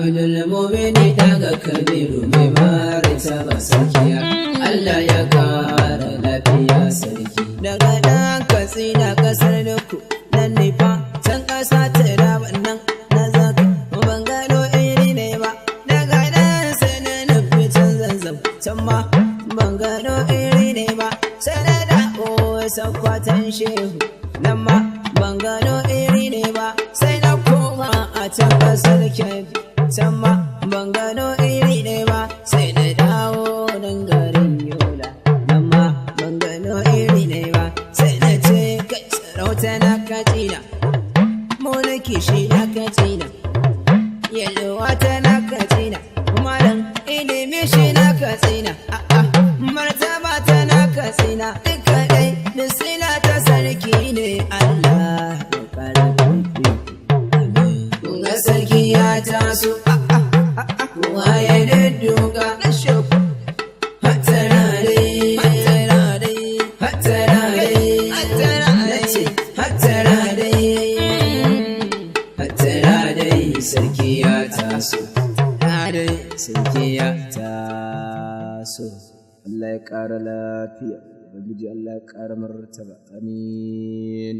Abdul Mumini daga Kabiru mai martaba sarkiya, Allah ya kara lafiya sarki. Daga ɗan Katsina ƙasar Duku nan ne fa can ƙasa ta raba nan na zaka ban gano iri ne ba. Daga ɗan sai na nufi can Zanzam can ma ban gano iri ne ba. Sai na dawo Sakkwatan Shehu nan ma ban gano iri ne ba. Sai na koma a can ƙasar Kebbi can ma ban gano iri ne ba. Sai na dawo nan garin Yola nan ma ban gano iri ne ba. Sai na ce kai sarauta na Katsina, mulki shi na Katsina, yalwa ta na Katsina, malam ilimi shi na Katsina, martaba ta na Katsina, duka dai misila ta sarki ne. Allah ya karfi ga sarki ya taso, kowa ya dudduka na shoku. Hattara dai, hattara dai, hattara dai, hattara dai, hattara dai, hattara dai, sarki ya taso, dai sarki ya taso. Allah ya ƙara lafiya, Ubangiji Allah ya ƙara martaba, amin.